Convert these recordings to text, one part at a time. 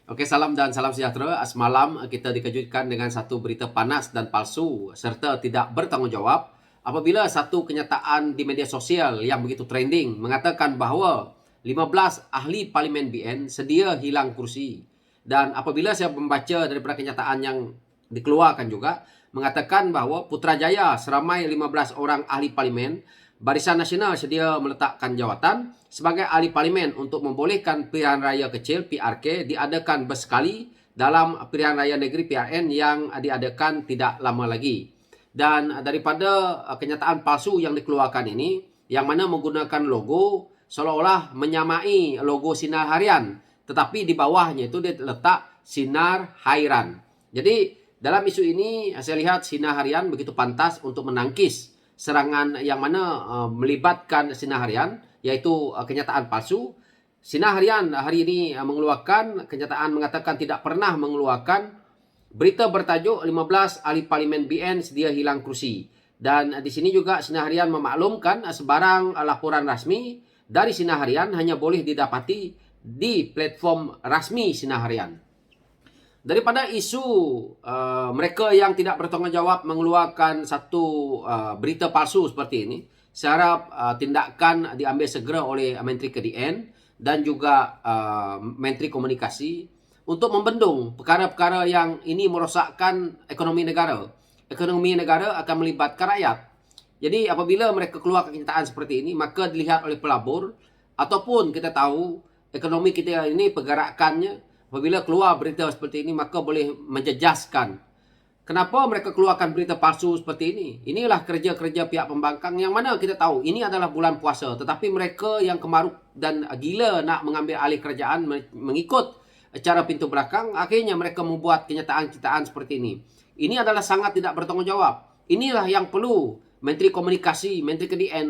Oke, salam dan salam sejahtera. Semalam kita dikejutkan dengan satu berita panas dan palsu serta tidak bertanggung jawab apabila satu kenyataan di media sosial yang begitu trending mengatakan bahawa 15 ahli Parlimen BN sedia hilang kursi. Dan apabila saya membaca daripada kenyataan yang dikeluarkan juga mengatakan bahawa Putrajaya seramai 15 orang ahli Parlimen Barisan Nasional sedia meletakkan jawatan sebagai ahli parlimen untuk membolehkan pilihan raya kecil PRK diadakan bersekali dalam pilihan raya negeri PRN yang diadakan tidak lama lagi. Dan daripada kenyataan palsu yang dikeluarkan ini, yang mana menggunakan logo seolah-olah menyamai logo Sinar Harian, tetapi di bawahnya itu dia letak Sinar Hairan. Jadi dalam isu ini saya lihat Sinar Harian begitu pantas untuk menangkis serangan yang mana melibatkan Sinar Harian, yaitu kenyataan palsu. Sinar Harian hari ini mengeluarkan kenyataan mengatakan tidak pernah mengeluarkan berita bertajuk 15 ahli Parlimen BN sedia hilang kursi. Dan di sini juga Sinar Harian memaklumkan sebarang laporan rasmi dari Sinar Harian hanya boleh didapati di platform rasmi Sinar Harian. Daripada isu mereka yang tidak bertanggung jawab mengeluarkan satu berita palsu seperti ini, saya harap tindakan diambil segera oleh Menteri KDN dan juga Menteri Komunikasi untuk membendung perkara-perkara yang ini merosakkan ekonomi negara. Ekonomi negara akan melibatkan rakyat. Jadi apabila mereka keluar kenyataan seperti ini, maka dilihat oleh pelabur ataupun kita tahu ekonomi kita ini pergerakannya. Apabila keluar berita seperti ini, maka boleh menjejaskan. Kenapa mereka keluarkan berita palsu seperti ini? Inilah kerja-kerja pihak pembangkang yang mana kita tahu ini adalah bulan puasa. Tetapi mereka yang kemaruk dan gila nak mengambil alih kerajaan mengikut cara pintu belakang, akhirnya mereka membuat kenyataan-kenyataan seperti ini. Ini adalah sangat tidak bertanggung jawab. Inilah yang perlu Menteri Komunikasi, Menteri KDN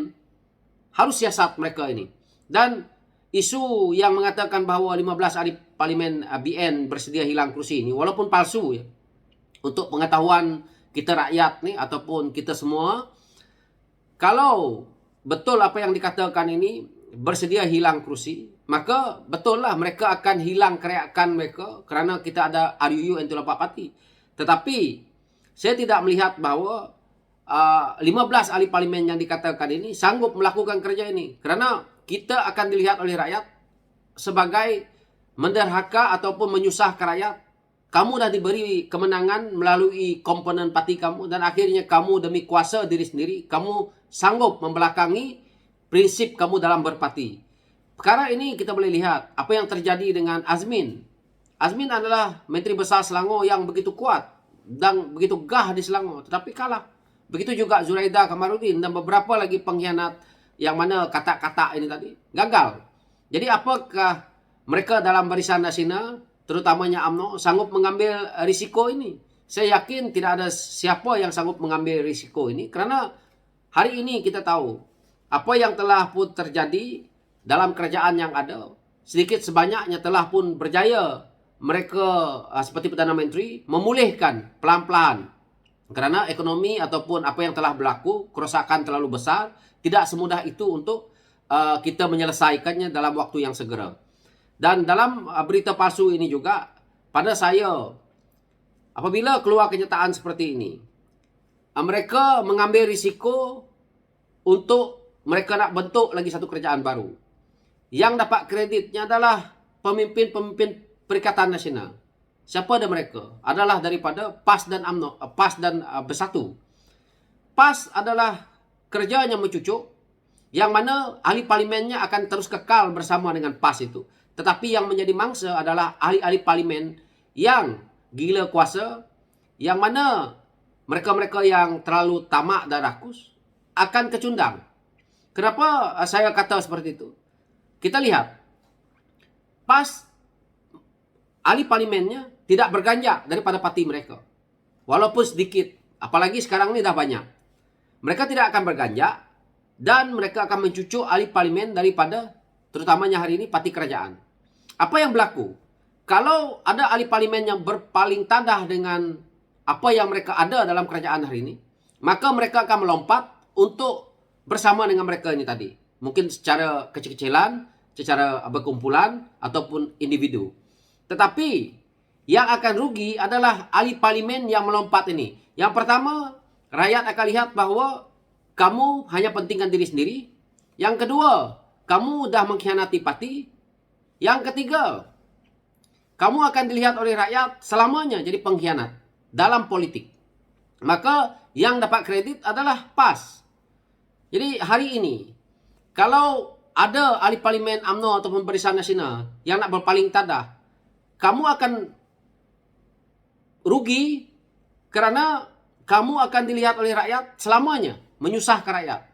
harus siasat mereka ini. Dan isu yang mengatakan bahawa 15 ahli Parlimen BN bersedia hilang kursi ini walaupun palsu ya. Untuk pengetahuan kita rakyat ni ataupun kita semua, kalau betul apa yang dikatakan ini bersedia hilang kursi, maka betul lah mereka akan hilang kerayakan mereka kerana kita ada RUU N24 Parti. Tetapi saya tidak melihat bahawa 15 ahli parlimen yang dikatakan ini sanggup melakukan kerja ini kerana kita akan dilihat oleh rakyat sebagai menderhaka ataupun menyusahkan rakyat. Kamu dah diberi kemenangan melalui komponen parti kamu dan akhirnya kamu demi kuasa diri sendiri, kamu sanggup membelakangi prinsip kamu dalam berparti. Perkara ini kita boleh lihat apa yang terjadi dengan Azmin. Azmin adalah Menteri Besar Selangor yang begitu kuat dan begitu gah di Selangor, tetapi kalah. Begitu juga Zuraida Kamarudin dan beberapa lagi pengkhianat yang mana kata-kata ini tadi gagal. Jadi apakah mereka dalam Barisan Nasional, terutamanya UMNO, sanggup mengambil risiko ini? Saya yakin tidak ada siapa yang sanggup mengambil risiko ini kerana hari ini kita tahu apa yang telah pun terjadi dalam kerajaan yang ada, sedikit sebanyaknya telah pun berjaya mereka seperti Perdana Menteri memulihkan pelan-pelan. Kerana ekonomi ataupun apa yang telah berlaku, kerosakan terlalu besar, tidak semudah itu untuk kita menyelesaikannya dalam waktu yang segera. Dan dalam berita palsu ini juga, pada saya, apabila keluar kenyataan seperti ini, mereka mengambil risiko untuk mereka nak bentuk lagi satu kerajaan baru. Yang dapat kreditnya adalah pemimpin-pemimpin Perikatan Nasional. Siapa ada mereka? Adalah daripada PAS dan UMNO, PAS dan Bersatu. PAS adalah kerjanya mencucuk, yang mana ahli parlimennya akan terus kekal bersama dengan PAS itu. Tetapi yang menjadi mangsa adalah ahli-ahli parlimen yang gila kuasa, yang mana mereka-mereka yang terlalu tamak dan rakus akan kecundang. Kenapa saya kata seperti itu? Kita lihat, PAS ahli parlimennya tidak berganjak daripada parti mereka. Walaupun sedikit. Apalagi sekarang ni dah banyak. Mereka tidak akan berganjak dan mereka akan mencucuk ahli parlimen daripada terutamanya hari ini parti kerajaan. Apa yang berlaku? Kalau ada ahli parlimen yang berpaling tandah dengan apa yang mereka ada dalam kerajaan hari ini, maka mereka akan melompat untuk bersama dengan mereka ini tadi. Mungkin secara kecil-kecilan, secara berkumpulan ataupun individu. Tetapi yang akan rugi adalah ahli parlimen yang melompat ini. Yang pertama, rakyat akan lihat bahwa kamu hanya pentingkan diri sendiri. Yang kedua, kamu dah mengkhianati parti. Yang ketiga, kamu akan dilihat oleh rakyat selamanya jadi pengkhianat dalam politik. Maka yang dapat kredit adalah PAS. Jadi hari ini, kalau ada ahli parlimen UMNO atau Barisan Nasional yang nak berpaling tadah, kamu akan rugi kerana kamu akan dilihat oleh rakyat selamanya, menyusahkan rakyat.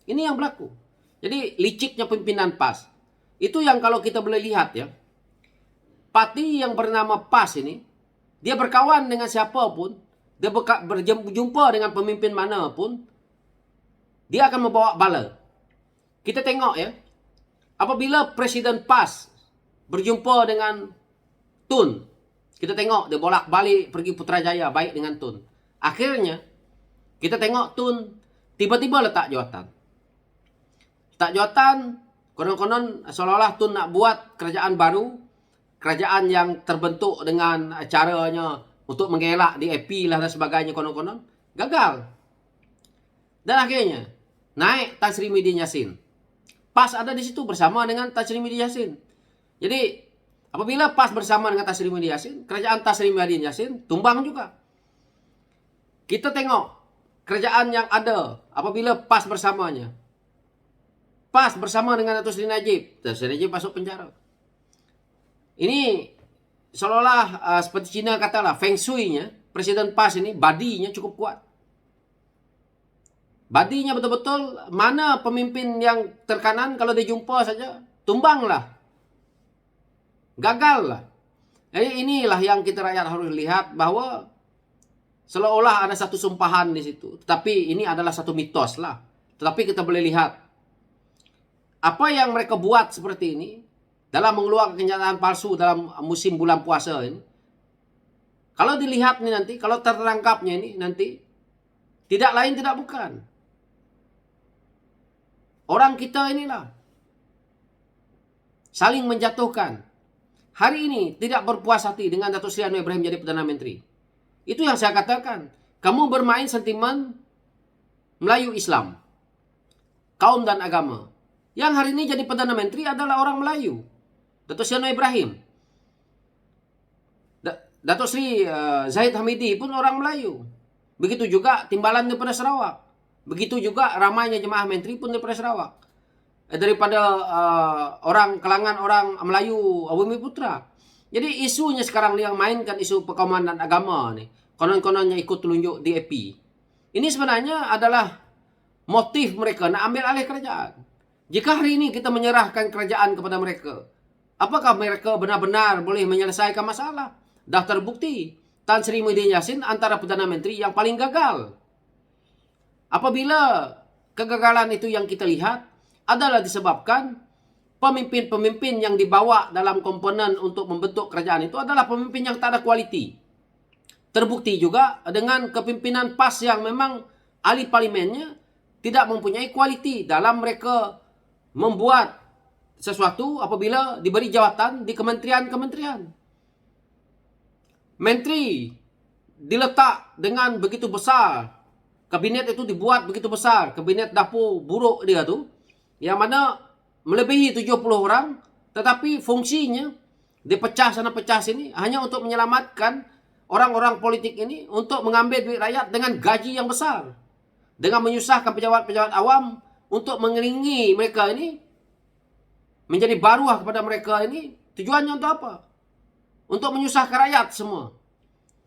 Ini yang berlaku. Jadi liciknya pimpinan PAS. Itu yang kalau kita boleh lihat ya. Parti yang bernama PAS ini, dia berkawan dengan siapapun, dia berjumpa dengan pemimpin mana pun, dia akan membawa bala. Kita tengok ya, apabila Presiden PAS berjumpa dengan Tun, kita tengok dia bolak-balik pergi Putrajaya baik dengan Tun. Akhirnya, kita tengok Tun tiba-tiba letak jawatan. Letak jawatan, konon-konon seolah-olah Tun nak buat kerajaan baru, kerajaan yang terbentuk dengan caranya untuk mengelak DAP lah dan sebagainya konon-konon. Gagal. Dan akhirnya, naik Tan Sri Muhyiddin Yassin. PAS ada di situ bersama dengan Tan Sri Muhyiddin Yassin. Jadi, apabila PAS bersama dengan Tan Sri Muhyiddin Yassin, kerajaan Tan Sri Muhyiddin Yassin tumbang juga. Kita tengok kerajaan yang ada apabila PAS bersamanya. PAS bersama dengan Datuk Seri Najib. Datuk Seri Najib masuk penjara. Ini seolah-olah seperti Cina katalah, feng shui-nya, Presiden PAS ini, badinya cukup kuat. Badinya betul-betul, mana pemimpin yang terkanan kalau dia jumpa saja, tumbanglah. Gagallah. Jadi inilah yang kita rakyat harus lihat bahwa seolah-olah ada satu sumpahan di situ. Tetapi ini adalah satu mitos lah. Tetapi kita boleh lihat apa yang mereka buat seperti ini dalam mengeluarkan kenyataan palsu dalam musim bulan puasa ini. Kalau dilihat nih nanti, kalau tertangkapnya ini nanti, tidak lain tidak bukan. Orang kita inilah saling menjatuhkan. Hari ini tidak berpuas hati dengan Datuk Seri Anwar Ibrahim jadi Perdana Menteri. Itu yang saya katakan. Kamu bermain sentimen Melayu Islam, kaum dan agama. Yang hari ini jadi Perdana Menteri adalah orang Melayu. Datuk Seri Anwar Ibrahim. Datuk Seri Zahid Hamidi pun orang Melayu. Begitu juga timbalan daripada Sarawak. Begitu juga ramainya jemaah menteri pun daripada Sarawak. Daripada kalangan orang Melayu Bumi Putra. Jadi isunya sekarang yang mainkan isu perkauman dan agama ni. Konon-kononnya ikut telunjuk DAP. Ini sebenarnya adalah motif mereka nak ambil alih kerajaan. Jika hari ini kita menyerahkan kerajaan kepada mereka, apakah mereka benar-benar boleh menyelesaikan masalah? Dah terbukti Tan Sri Muhyiddin Yassin antara Perdana Menteri yang paling gagal. Apabila kegagalan itu yang kita lihat adalah disebabkan pemimpin-pemimpin yang dibawa dalam komponen untuk membentuk kerajaan itu adalah pemimpin yang tak ada kualiti. Terbukti juga dengan kepimpinan PAS yang memang ahli parlimennya tidak mempunyai kualiti dalam mereka membuat sesuatu apabila diberi jawatan di kementerian-kementerian. Menteri diletak dengan begitu besar. Kabinet itu dibuat begitu besar. Kabinet dapur buruk dia tu. Yang mana melebihi 70 orang. Tetapi fungsinya dipecah sana pecah sini. Hanya untuk menyelamatkan orang-orang politik ini. Untuk mengambil duit rakyat dengan gaji yang besar. Dengan menyusahkan pejabat-pejabat awam. Untuk mengiringi mereka ini. Menjadi baruah kepada mereka ini. Tujuannya untuk apa? Untuk menyusahkan rakyat semua.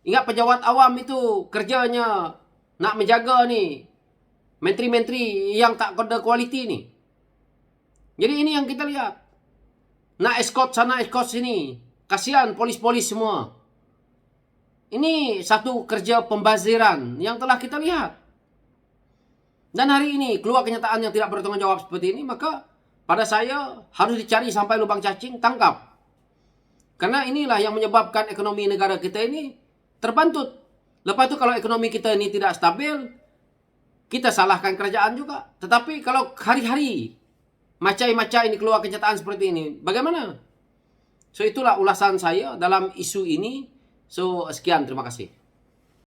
Ingat pejabat awam itu kerjanya nak menjaga ni menteri-menteri yang tak ada kualiti ni. Jadi ini yang kita lihat. Nak escort sana, escort sini. Kasihan polis-polis semua. Ini satu kerja pembaziran yang telah kita lihat. Dan hari ini keluar kenyataan yang tidak bertanggungjawab seperti ini, maka pada saya harus dicari sampai lubang cacing, tangkap. Karena inilah yang menyebabkan ekonomi negara kita ini terbantut. Lepas itu kalau ekonomi kita ini tidak stabil, kita salahkan kerajaan juga. Tetapi kalau hari-hari macai-macai ini keluar kenyataan seperti ini, bagaimana? So itulah ulasan saya dalam isu ini. So sekian, terima kasih.